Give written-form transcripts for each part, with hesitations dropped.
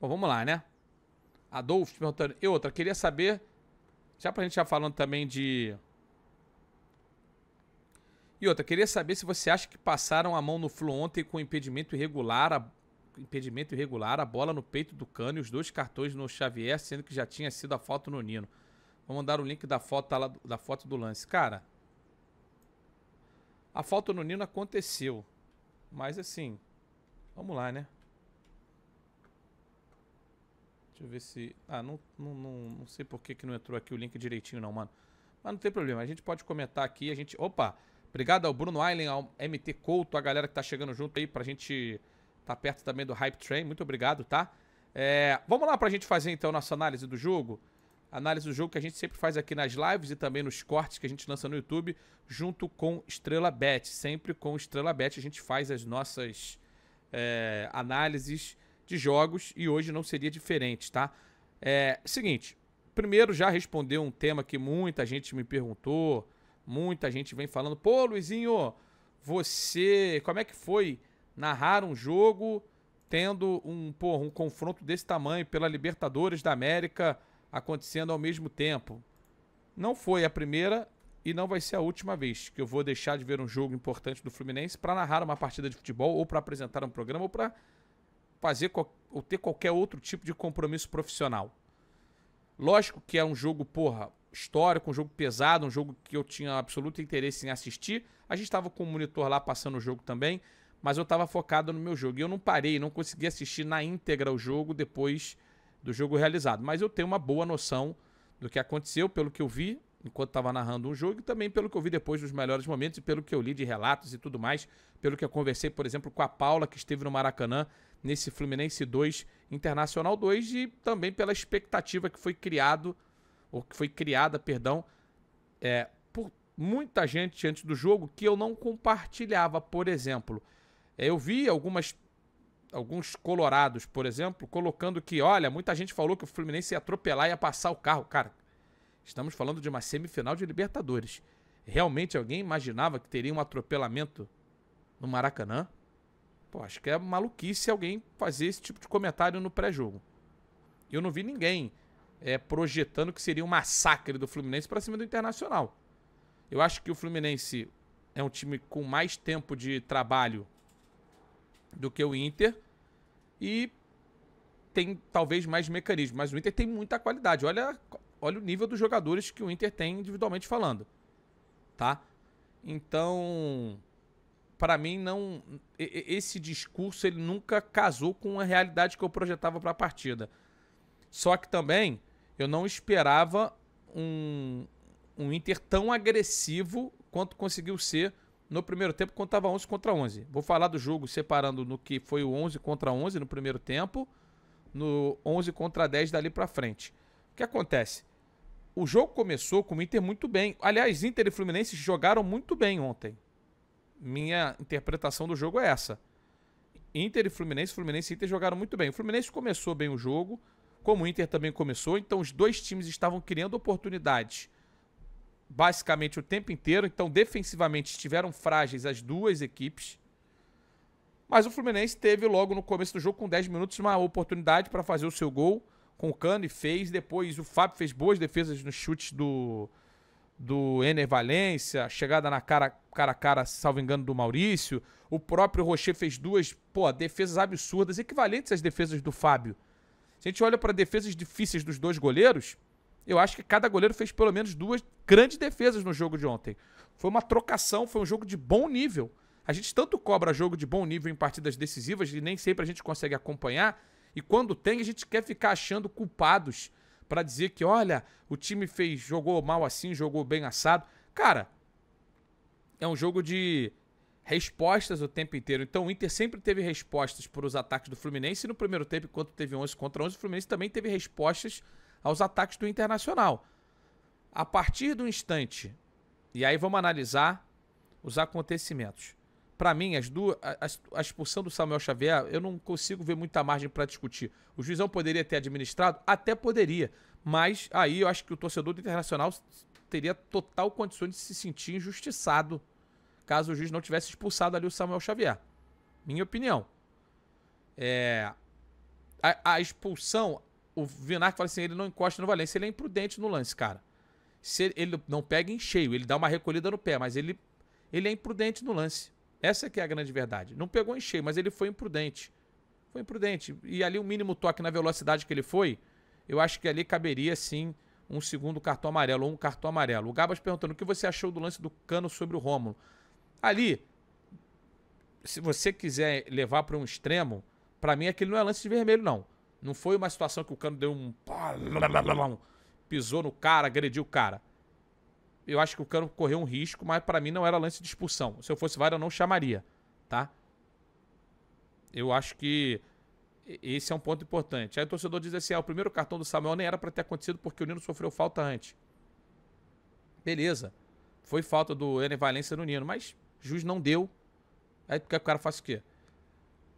Bom, vamos lá, né? Adolfo perguntando. E outra, queria saber, já pra gente já falando também de... E outra, queria saber se você acha que passaram a mão no Flu ontem com impedimento irregular, a bola no peito do Cano e os 2 cartões no Xavier, sendo que já tinha sido a falta no Nino. Vou mandar o link da foto, lá, da foto do lance. Cara, a falta no Nino aconteceu, mas assim, vamos lá, né? Deixa eu ver se... Ah, não sei por que não entrou aqui o link direitinho não, mano. Mas não tem problema, a gente pode comentar aqui, a gente... Opa! Obrigado ao Bruno Ailen, ao MT Couto, a galera que tá chegando junto aí pra gente tá perto também do Hype Train. Muito obrigado, tá? Vamos lá pra gente fazer então nossa análise do jogo. Análise do jogo que a gente sempre faz aqui nas lives e também nos cortes que a gente lança no YouTube, junto com Estrela Bet. Sempre com Estrela Bet a gente faz as nossas análises de jogos e hoje não seria diferente, tá? Seguinte, primeiro já respondeu um tema que muita gente me perguntou, muita gente vem falando, pô, Luizinho, você, como é que foi narrar um jogo tendo um confronto desse tamanho pela Libertadores da América acontecendo ao mesmo tempo? Não foi a primeira e não vai ser a última vez que eu vou deixar de ver um jogo importante do Fluminense para narrar uma partida de futebol ou para apresentar um programa ou para fazer ou ter qualquer outro tipo de compromisso profissional. Lógico que é um jogo, histórico, um jogo pesado, um jogo que eu tinha absoluto interesse em assistir. A gente estava com o monitor lá passando o jogo também, mas eu estava focado no meu jogo. E eu não parei, não consegui assistir na íntegra o jogo depois do jogo realizado. Mas eu tenho uma boa noção do que aconteceu, pelo que eu vi enquanto estava narrando um jogo e também pelo que eu vi depois dos melhores momentos e pelo que eu li de relatos e tudo mais, pelo que eu conversei, por exemplo, com a Paula, que esteve no Maracanã, nesse Fluminense 2, Internacional 2, e também pela expectativa que foi criada, por muita gente antes do jogo que eu não compartilhava. Por exemplo, eu vi alguns colorados, por exemplo, colocando que, olha, muita gente falou que o Fluminense ia atropelar e ia passar o carro. Cara, estamos falando de uma semifinal de Libertadores. Realmente alguém imaginava que teria um atropelamento no Maracanã? Pô, acho que é maluquice alguém fazer esse tipo de comentário no pré-jogo. Eu não vi ninguém projetando que seria um massacre do Fluminense para cima do Internacional. Eu acho que o Fluminense é um time com mais tempo de trabalho do que o Inter e tem talvez mais mecanismo, mas o Inter tem muita qualidade. Olha o nível dos jogadores que o Inter tem individualmente falando, tá? Então, para mim, não, esse discurso ele nunca casou com a realidade que eu projetava para a partida. Só que também eu não esperava um Inter tão agressivo quanto conseguiu ser no primeiro tempo, quando estava 11 contra 11. Vou falar do jogo separando no que foi o 11 contra 11 no primeiro tempo, no 11 contra 10 dali para frente. O que acontece? O jogo começou com o Inter muito bem. Aliás, Inter e Fluminense jogaram muito bem ontem. Minha interpretação do jogo é essa. Inter e Fluminense e Inter jogaram muito bem. O Fluminense começou bem o jogo, como o Inter também começou, então os dois times estavam criando oportunidades basicamente o tempo inteiro, então defensivamente estiveram frágeis as duas equipes. Mas o Fluminense teve logo no começo do jogo, com 10 minutos, uma oportunidade para fazer o seu gol com o Cano e fez. Depois o Fábio fez boas defesas nos chutes do Ener Valencia, chegada na cara a cara, salvo engano, do Maurício. O próprio Rocher fez duas defesas absurdas, equivalentes às defesas do Fábio. Se a gente olha para defesas difíceis dos dois goleiros, eu acho que cada goleiro fez pelo menos duas grandes defesas no jogo de ontem. Foi uma trocação, foi um jogo de bom nível. A gente tanto cobra jogo de bom nível em partidas decisivas e nem sempre a gente consegue acompanhar. E quando tem, a gente quer ficar achando culpados para dizer que, olha, o time jogou mal assim, jogou bem assado. Cara, é um jogo de respostas o tempo inteiro. Então o Inter sempre teve respostas para os ataques do Fluminense. E no primeiro tempo, enquanto teve 11 contra 11, o Fluminense também teve respostas aos ataques do Internacional. A partir do instante, e aí vamos analisar os acontecimentos. Para mim, a expulsão do Samuel Xavier, eu não consigo ver muita margem para discutir. O juizão poderia ter administrado? Até poderia. Mas aí eu acho que o torcedor do Internacional teria total condições de se sentir injustiçado caso o juiz não tivesse expulsado ali o Samuel Xavier. Minha opinião. A expulsão, o Vinagre fala assim, ele não encosta no Valência, ele é imprudente no lance, cara. Se ele não pega em cheio, ele dá uma recolhida no pé, mas ele é imprudente no lance. Essa que é a grande verdade. Não pegou em cheio, mas ele foi imprudente. Foi imprudente. E ali o mínimo toque na velocidade que ele foi, eu acho que ali caberia, sim, um segundo cartão amarelo ou um cartão amarelo. O Gabas perguntando o que você achou do lance do Cano sobre o Rômulo. Ali, se você quiser levar para um extremo, para mim aquele não é lance de vermelho, não. Não foi uma situação que o Cano deu um... pisou no cara, agrediu o cara. Eu acho que o Cano correu um risco, mas para mim não era lance de expulsão. Se eu fosse VAR, eu não chamaria, tá? Eu acho que esse é um ponto importante. Aí o torcedor diz assim, o primeiro cartão do Samuel nem era para ter acontecido porque o Nino sofreu falta antes. Beleza. Foi falta do Ener Valencia no Nino, mas o juiz não deu. Aí o cara faz o quê?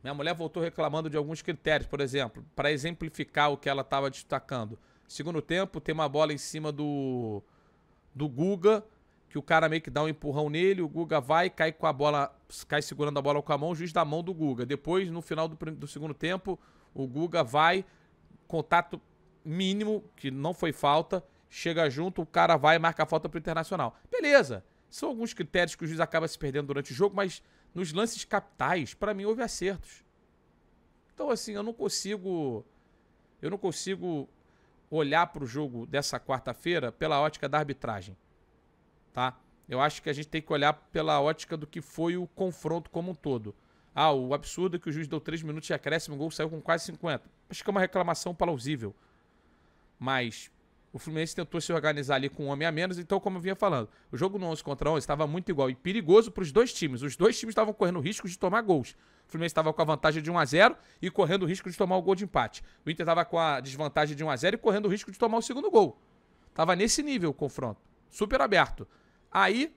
Minha mulher voltou reclamando de alguns critérios, por exemplo, para exemplificar o que ela estava destacando. Segundo tempo, tem uma bola em cima do Guga, que o cara meio que dá um empurrão nele, o Guga vai, cai com a bola, cai segurando a bola com a mão, o juiz dá a mão do Guga. Depois, no final do segundo tempo, o Guga vai, contato mínimo, que não foi falta, chega junto, o cara vai e marca a falta pro Internacional. Beleza, são alguns critérios que o juiz acaba se perdendo durante o jogo, mas nos lances capitais, para mim, houve acertos. Então, assim, eu não consigo olhar pro jogo dessa quarta-feira pela ótica da arbitragem. Tá? Eu acho que a gente tem que olhar pela ótica do que foi o confronto como um todo. O absurdo é que o juiz deu 3 minutos de acréscimo, o gol saiu com quase 50. Acho que é uma reclamação plausível. Mas o Fluminense tentou se organizar ali com um homem a menos, então, como eu vinha falando, o jogo no 11 contra 11 estava muito igual e perigoso para os dois times. Os dois times estavam correndo risco de tomar gols. O Fluminense estava com a vantagem de 1-0 e correndo o risco de tomar o gol de empate. O Inter estava com a desvantagem de 1-0 e correndo o risco de tomar o segundo gol. Tava nesse nível o confronto. Super aberto. Aí,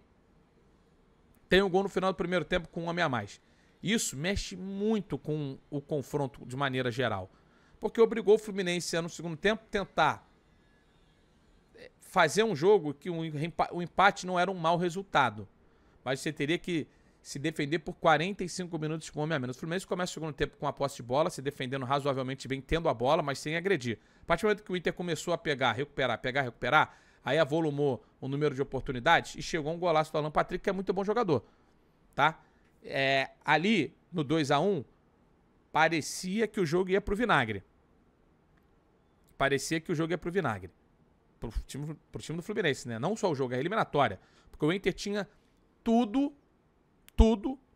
tem um gol no final do primeiro tempo com um homem a mais. Isso mexe muito com o confronto de maneira geral. Porque obrigou o Fluminense a, no segundo tempo, tentar fazer um jogo que o empate não era um mau resultado. Mas você teria que se defender por 45 minutos com um homem a menos. O Fluminense começa o segundo tempo com a posse de bola, se defendendo razoavelmente bem, tendo a bola, mas sem agredir. A partir do momento que o Inter começou a recuperar, aí avolumou o número de oportunidades e chegou um golaço do Alan Patrick, que é muito bom jogador, tá? Ali, no 2-1, parecia que o jogo ia pro vinagre. Pro time do Fluminense, né? Não só o jogo, a eliminatória. Porque o Inter tinha tudo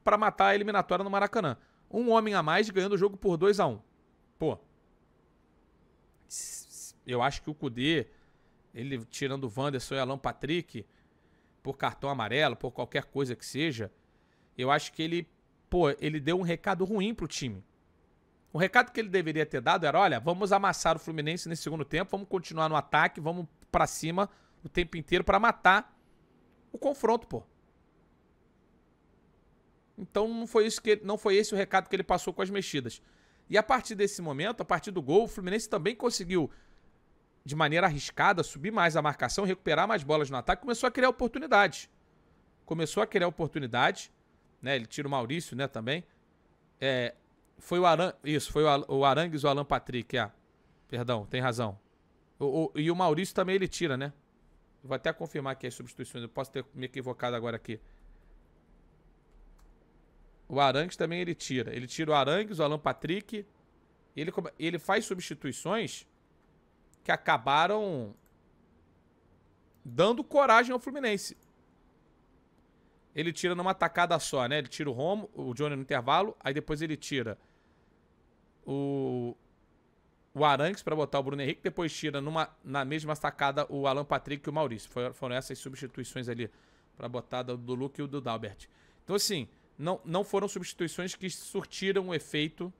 pra matar a eliminatória no Maracanã. Um homem a mais ganhando o jogo por 2-1. Pô. Eu acho que o Kudê, ele tirando o Wanderson e Alan Patrick, por cartão amarelo, por qualquer coisa que seja, eu acho que ele deu um recado ruim pro time. O recado que ele deveria ter dado era, olha, vamos amassar o Fluminense nesse segundo tempo, vamos continuar no ataque, vamos pra cima o tempo inteiro pra matar o confronto, pô. Então não foi esse o recado que ele passou com as mexidas. E a partir desse momento, a partir do gol, o Fluminense também conseguiu, de maneira arriscada, subir mais a marcação, recuperar mais bolas no ataque, começou a criar oportunidades. Né? Ele tira o Maurício, né, também. Foi o Arangues ou o Alan Patrick, Perdão, tem razão. E o Maurício também ele tira, né? Vou até confirmar aqui as substituições, eu posso ter me equivocado agora aqui. O Arangues também ele tira. Ele tira o Arangues, o Alan Patrick. Ele faz substituições que acabaram dando coragem ao Fluminense. Ele tira numa tacada só, né? Ele tira o Johnny no intervalo, aí depois ele tira o Arangues para botar o Bruno Henrique, depois tira na mesma tacada o Alan Patrick e o Maurício. Foram essas substituições ali para botar do Luke e o do Dalbert. Então, assim, não foram substituições que surtiram o efeito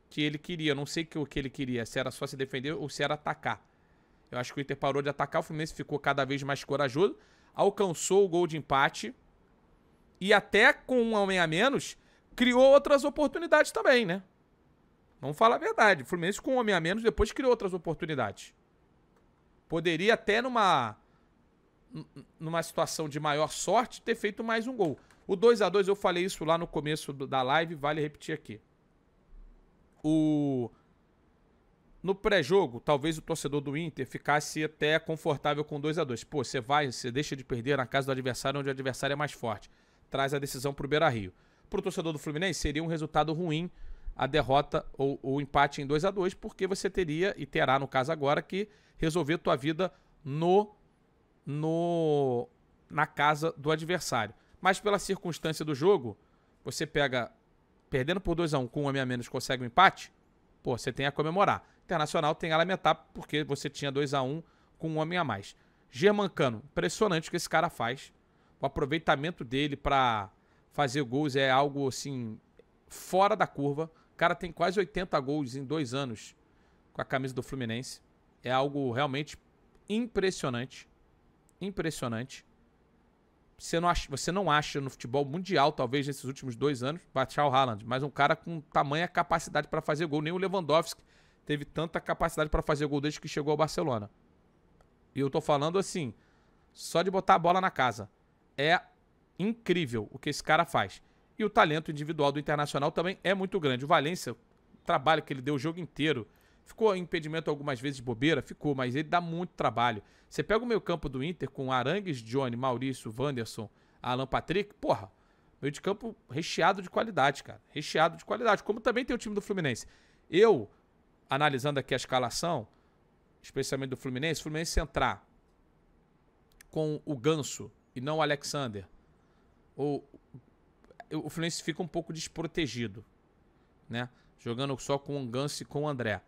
que ele queria. Eu não sei o que ele queria, se era só se defender ou se era atacar. Eu acho que o Inter parou de atacar, o Fluminense ficou cada vez mais corajoso, alcançou o gol de empate e até com um homem a menos, criou outras oportunidades também, né? Vamos falar a verdade. O Fluminense com um homem a menos depois criou outras oportunidades. Poderia até numa situação de maior sorte ter feito mais um gol. O 2-2 eu falei isso lá no começo da live, vale repetir aqui. O No pré-jogo, talvez o torcedor do Inter ficasse até confortável com 2-2. Pô, você deixa de perder na casa do adversário, onde o adversário é mais forte. Traz a decisão pro Beira-Rio. Pro torcedor do Fluminense, seria um resultado ruim a derrota ou o empate em 2-2, porque você teria, e terá no caso agora, que resolver tua vida na casa do adversário. Mas pela circunstância do jogo, você pega, perdendo por 2-1 com um homem a menos, consegue um empate, pô, você tem a comemorar. Internacional tem a lamentar porque você tinha 2-1 com um homem a mais. Germancano, impressionante o que esse cara faz. O aproveitamento dele pra fazer gols é algo assim fora da curva. O cara tem quase 80 gols em 2 anos com a camisa do Fluminense. É algo realmente impressionante. Impressionante. Você não acha no futebol mundial, talvez nesses últimos 2 anos, baixar o Haaland, mas um cara com tamanha capacidade para fazer gol. Nem o Lewandowski teve tanta capacidade para fazer gol desde que chegou ao Barcelona. E eu tô falando assim, só de botar a bola na casa. É incrível o que esse cara faz. E o talento individual do Internacional também é muito grande. O Valência, o trabalho que ele deu o jogo inteiro, ficou em impedimento algumas vezes de bobeira? Ficou, mas ele dá muito trabalho. Você pega o meio campo do Inter com Arangues, Johnny, Maurício, Wanderson, Alan Patrick, porra, meio de campo recheado de qualidade, cara. Recheado de qualidade, como também tem o time do Fluminense. Eu, analisando aqui a escalação, especialmente do Fluminense, o Fluminense entrar com o Ganso e não o Alexander, o Fluminense fica um pouco desprotegido, né? Jogando só com o Ganso e com o André.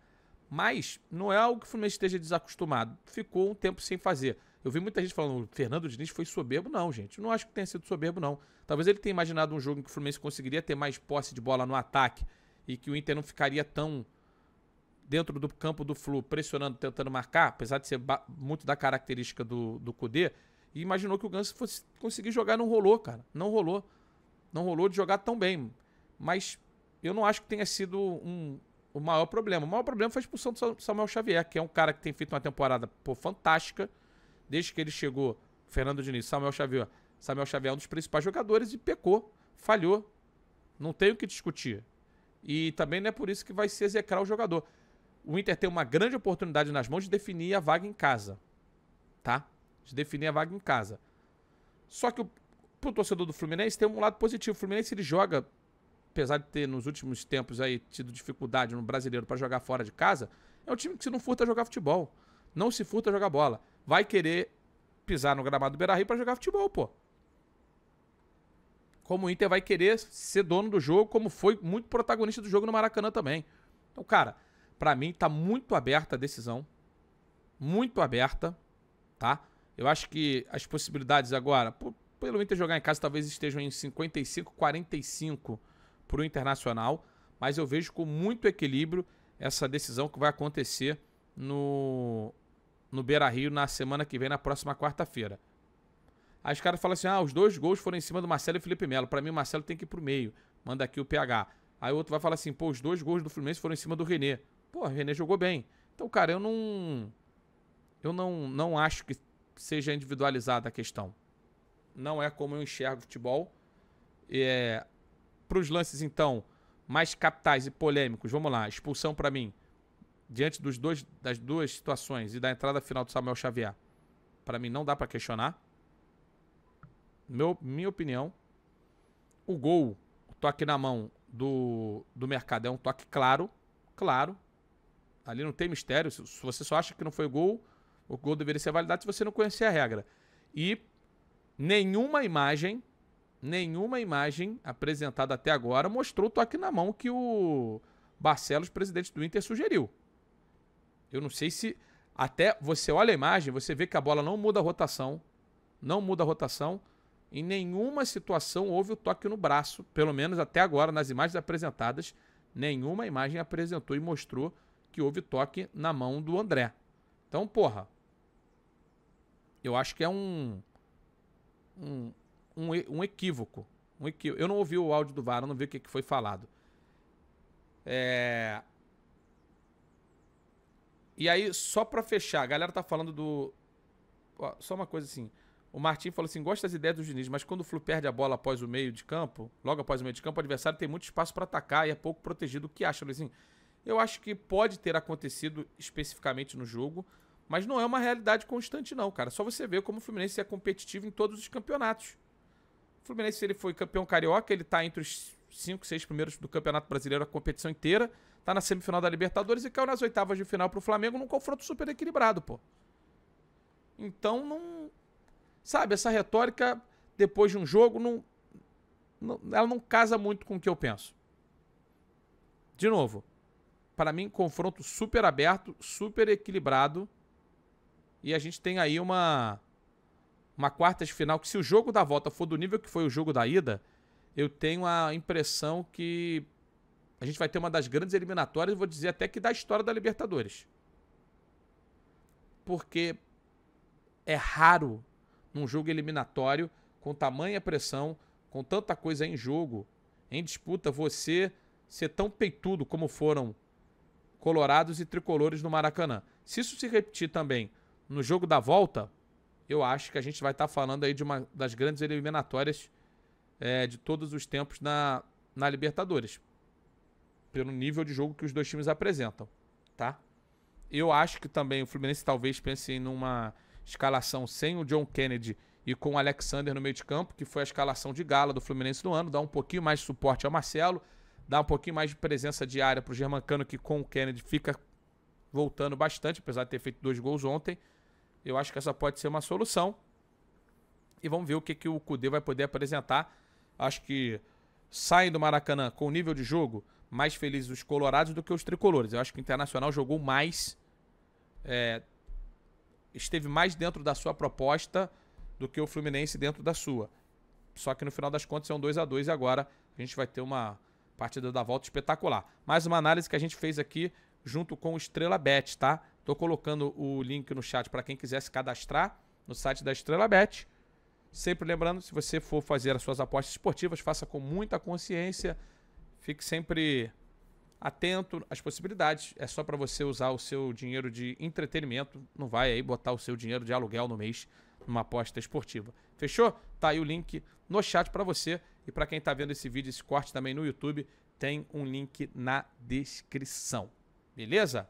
Mas não é algo que o Fluminense esteja desacostumado. Ficou um tempo sem fazer. Eu vi muita gente falando, o Fernando Diniz foi soberbo. Não, gente. Eu não acho que tenha sido soberbo, não. Talvez ele tenha imaginado um jogo em que o Fluminense conseguiria ter mais posse de bola no ataque e que o Inter não ficaria tão dentro do campo do Flu, pressionando, tentando marcar, apesar de ser muito da característica do Kudê, e imaginou que o Ganso fosse conseguir jogar. Não rolou, cara. Não rolou. Não rolou de jogar tão bem. Mas eu não acho que tenha sido o maior problema. O maior problema foi a expulsão do Samuel Xavier, que é um cara que tem feito uma temporada fantástica. Desde que ele chegou, Fernando Diniz, Samuel Xavier é um dos principais jogadores e pecou, falhou. Não tem o que discutir. E também não é por isso que vai se execrar o jogador. O Inter tem uma grande oportunidade nas mãos de definir a vaga em casa. Tá? De definir a vaga em casa. Só que pro torcedor do Fluminense tem um lado positivo. O Fluminense ele joga, apesar de ter nos últimos tempos aí tido dificuldade no Brasileiro para jogar fora de casa, é um time que se não furta a jogar futebol. Não se furta a jogar bola. Vai querer pisar no gramado do Beira-Rio para jogar futebol, pô. Como o Inter vai querer ser dono do jogo, como foi muito protagonista do jogo no Maracanã também. Então, cara, pra mim tá muito aberta a decisão. Muito aberta, tá? Eu acho que as possibilidades agora, pelo Inter jogar em casa, talvez estejam em 55-45 pro Internacional, mas eu vejo com muito equilíbrio essa decisão que vai acontecer no Beira-Rio na semana que vem, na próxima quarta-feira. Aí os caras falam assim, os 2 gols foram em cima do Marcelo e Felipe Melo. Pra mim o Marcelo tem que ir pro meio. Manda aqui o PH. Aí o outro vai falar assim, os 2 gols do Fluminense foram em cima do René. Pô, o René jogou bem. Então, cara, eu não acho que seja individualizada a questão. Não é como eu enxergo o futebol. Pros lances, então, mais capitais e polêmicos, vamos lá. Expulsão pra mim, diante das duas situações e da entrada final do Samuel Xavier, pra mim não dá pra questionar. Minha opinião. O gol, o toque na mão do Mercado é um toque claro. Ali não tem mistério. Se você só acha que não foi gol, o gol deveria ser validado se você não conhecer a regra. E nenhuma imagem apresentada até agora mostrou o toque na mão que o Barcelos, presidente do Inter, sugeriu. Eu não sei se... Até você olha a imagem, você vê que a bola não muda a rotação. Não muda a rotação. Em nenhuma situação houve o toque no braço. Pelo menos até agora, nas imagens apresentadas, nenhuma imagem apresentou e mostrou que houve toque na mão do André. Então, porra, eu acho que é um equívoco. Eu não ouvi o áudio do VAR, eu não vi o que foi falado. E aí, só pra fechar, a galera tá falando do... Só uma coisa assim. O Martim falou assim, gosta das ideias do Diniz, mas quando o Flu perde a bola logo após o meio de campo, o adversário tem muito espaço pra atacar e é pouco protegido. O que acha, Luizinho? Eu acho que pode ter acontecido especificamente no jogo, mas não é uma realidade constante não, cara. Só você ver como o Fluminense é competitivo em todos os campeonatos. O Fluminense, ele foi campeão carioca, ele tá entre os 5, 6 primeiros do Campeonato Brasileiro, a competição inteira, tá na semifinal da Libertadores e caiu nas oitavas de final pro Flamengo num confronto super equilibrado, pô. Então, não... Sabe, essa retórica, depois de um jogo, ela não casa muito com o que eu penso. De novo, para mim, confronto super aberto, super equilibrado. E a gente tem aí uma quartas de final que, se o jogo da volta for do nível que foi o jogo da ida, eu tenho a impressão que a gente vai ter uma das grandes eliminatórias, vou dizer até que da história da Libertadores. Porque é raro num jogo eliminatório, com tamanha pressão, com tanta coisa em jogo, em disputa, você ser tão peitudo como foram colorados e tricolores no Maracanã. Se isso se repetir também no jogo da volta, eu acho que a gente vai estar falando aí de uma das grandes eliminatórias de todos os tempos na Libertadores. Pelo nível de jogo que os dois times apresentam, tá? Eu acho que também o Fluminense talvez pense em numa escalação sem o John Kennedy e com o Alexander no meio de campo, que foi a escalação de gala do Fluminense no ano, dá um pouquinho mais de suporte ao Marcelo, dá um pouquinho mais de presença diária pro Germancano, que com o Kennedy fica voltando bastante, apesar de ter feito 2 gols ontem. Eu acho que essa pode ser uma solução. E vamos ver o que o Kudê vai poder apresentar. Acho que saem do Maracanã com o nível de jogo mais felizes os colorados do que os tricolores. Eu acho que o Internacional jogou mais, esteve mais dentro da sua proposta do que o Fluminense dentro da sua. Só que no final das contas é um 2-2 e agora a gente vai ter uma partida da volta espetacular. Mais uma análise que a gente fez aqui junto com o Estrela Bet, tá? Tô colocando o link no chat para quem quiser se cadastrar no site da Estrela Bet. Sempre lembrando, se você for fazer as suas apostas esportivas, faça com muita consciência. Fique sempre atento às possibilidades. É só para você usar o seu dinheiro de entretenimento. Não vai aí botar o seu dinheiro de aluguel no mês numa aposta esportiva. Fechou? Tá aí o link no chat para você. E para quem tá vendo esse vídeo, esse corte também no YouTube, tem um link na descrição. Beleza?